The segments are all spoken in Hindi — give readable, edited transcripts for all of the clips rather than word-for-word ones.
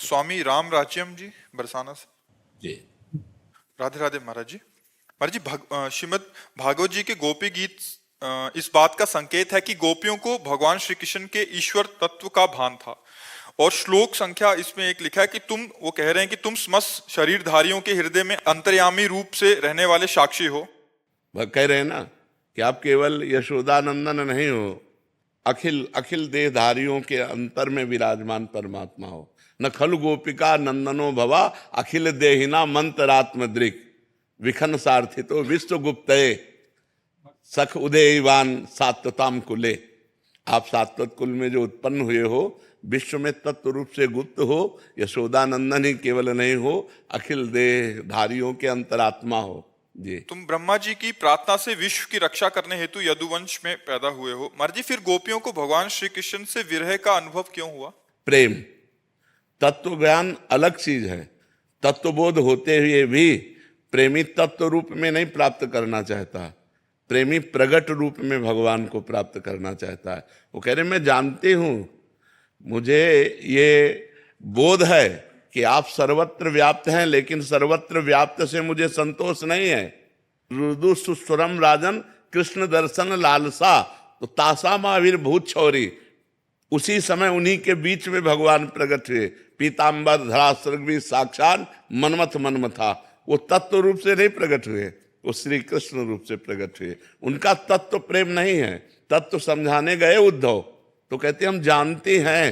स्वामी राम राज्यम जी बरसाना से। जी राधे राधे महाराज जी। महाराज जी, श्रीमद् भागवत जी के गोपी गीत इस बात का संकेत है कि गोपियों को भगवान श्री कृष्ण के ईश्वर तत्व का भान था। और श्लोक संख्या इसमें एक लिखा है कि वो कह रहे हैं कि तुम समस्त शरीरधारियों के हृदय में अंतर्यामी रूप से रहने वाले साक्षी हो। वह कह रहे हैं ना कि आप केवल यशोदानंदन नहीं हो, अखिल अखिल देहधारियों के अंतर में विराजमान परमात्मा हो। न खलु गोपिका नंदनो भवा अखिल देहिना मंत्रात्मद्रिक विखन सार्थितो विश्व गुप्तये सख उदयवान सात्वताम कुले। आप सात्वत कुल में जो उत्पन्न हुए हो, विश्व में तत्व रूप से गुप्त हो, यशोदानंदन ही केवल नहीं हो, अखिल देहधारियों के अंतरात्मा हो। जी, तुम ब्रह्मा जी की प्रार्थना से विश्व की रक्षा करने हेतु यदुवंश में पैदा हुए हो। महाराज जी, फिर गोपियों को भगवान श्री कृष्ण से विरह का अनुभव क्यों हुआ? प्रेम तत्व ज्ञान अलग चीज है। तत्वबोध होते हुए भी प्रेमी तत्व रूप में नहीं प्राप्त करना चाहता, प्रेमी प्रगट रूप में भगवान को प्राप्त करना चाहता है। वो कह रहे मैं जानती हूं, मुझे ये बोध है कि आप सर्वत्र व्याप्त हैं, लेकिन सर्वत्र व्याप्त से मुझे संतोष नहीं है। रुदु सुस्वरम राजन कृष्ण दर्शन लालसा, तो तासा महावीरभूत छौरी। उसी समय उन्हीं के बीच में भगवान प्रकट हुए। पीताम्बर धरा सर्गवी साक्षात मनमथ मनमथा। वो तत्व रूप से नहीं प्रकट हुए, वो श्री कृष्ण रूप से प्रकट हुए। उनका तत्व प्रेम नहीं है। तत्व समझाने गए उद्धव तो कहते हम जानते हैं,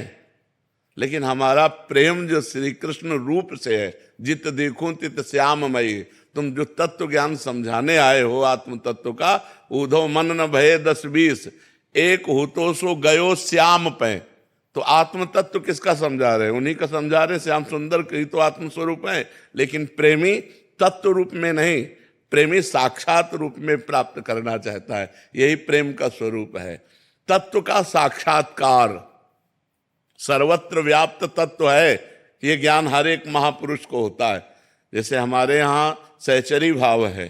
लेकिन हमारा प्रेम जो श्री कृष्ण रूप से है, जित देखूं तित श्याममयी। तुम जो तत्व ज्ञान समझाने आए हो आत्म तत्व का, उद्धव मन न भये 10-20 एक हो तो सो गयो श्याम पे। तो आत्म तत्व किसका समझा रहे? उन्हीं का समझा रहे। श्याम सुंदर की तो आत्म स्वरूप है, लेकिन प्रेमी तत्व रूप में नहीं, प्रेमी साक्षात रूप में प्राप्त करना चाहता है। यही प्रेम का स्वरूप है। तत्व का साक्षात्कार सर्वत्र व्याप्त तत्व है। ये ज्ञान हर एक महापुरुष को होता है। जैसे हमारे यहाँ सहचरी भाव है,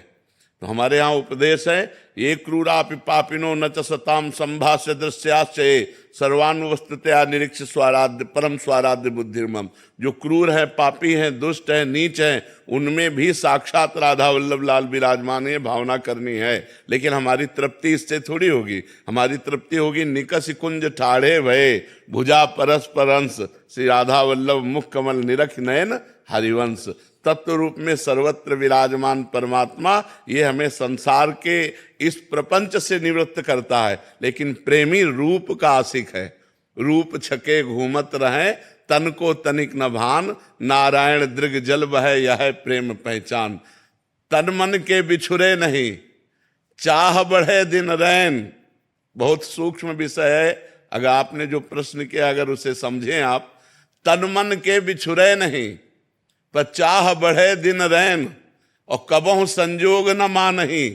तो हमारे यहाँ उपदेश है, ये क्रूरापि पापिनो न च सताम संभाष्य दृश्याश्चये सर्वान्वस्तुतया निरीक्ष स्वाराध्य परम स्वाराध्य बुद्धिर्मम। जो क्रूर है, पापी हैं, दुष्ट हैं, नीच हैं, उनमें भी साक्षात राधा वल्लभ लाल विराजमान है, भावना करनी है। लेकिन हमारी तृप्ति इससे थोड़ी होगी। हमारी तृप्ति होगी निकस कुंज ठाढ़े भये भुजा परस परंस श्री राधा वल्लभ मुख कमल निरख नयन हरिवंश। तत्व रूप में सर्वत्र विराजमान परमात्मा ये हमें संसार के इस प्रपंच से निवृत्त करता है। लेकिन प्रेमी रूप का आशिक है। रूप छके घूमत रहे तन को तनिक न भान, नारायण दृग जल बह यह प्रेम पहचान। तन मन के बिछुरे नहीं चाह बढ़े दिन रैन। बहुत सूक्ष्म विषय है। अगर आपने जो प्रश्न किया अगर उसे समझें आप, तन मन के बिछुरे नहीं पर चाह बढ़े दिन रैन, और कबहु संजोग न मानही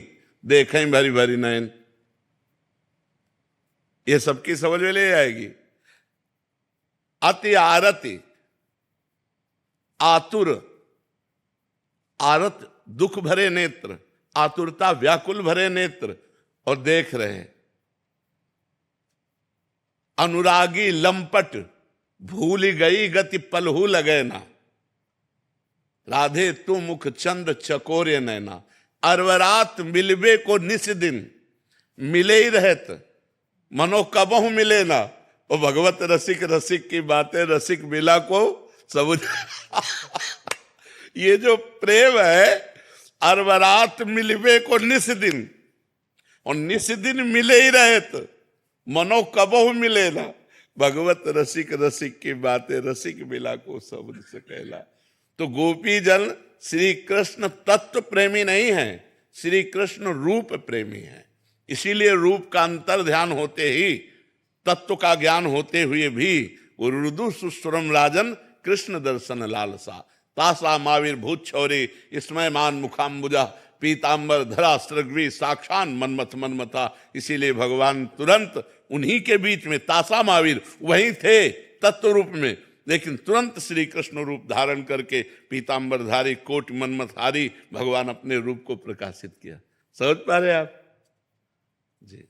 देखें भरी भरी नैन। ये सबकी समझ में ले आएगी। अति आरति आतुर, आरत दुख भरे नेत्र, आतुरता व्याकुल भरे नेत्र, और देख रहे हैं। अनुरागी लंपट भूल गई गति पलहू लगे ना, राधे तू मुख चंद चकोरे नैना। अरवरात मिलबे को निस दिन मिले ही रहत मनो कबहु मिले ना। और भगवत रसिक रसिक की बातें रसिक मिला को सब ये जो प्रेम है, अरवरात मिलबे को निस दिन, और निस दिन मिले ही रहत मनो कबहु मिले ना। भगवत रसिक रसिक की बातें रसिक मिला को शब्द से कहला। तो गोपी जन श्री कृष्ण तत्व प्रेमी नहीं है, श्री कृष्ण रूप प्रेमी है। इसीलिए रूप का अंतर ध्यान होते ही, तत्व का ज्ञान होते हुए भी वो रुदु सुस्वरम राजन कृष्ण दर्शन लालसा। तासा मावीर भूत छौरी स्मयमान मुखाम्बुजा पीताम्बर धरा सृग्वी साक्षात मनमथ मनमथा। इसीलिए भगवान तुरंत उन्हीं के बीच में, तासा महावीर वहीं थे तत्व रूप में, लेकिन तुरंत श्री कृष्ण रूप धारण करके पीताम्बरधारी कोट मनमथहारी भगवान अपने रूप को प्रकाशित किया। समझ पा रहे आप जी।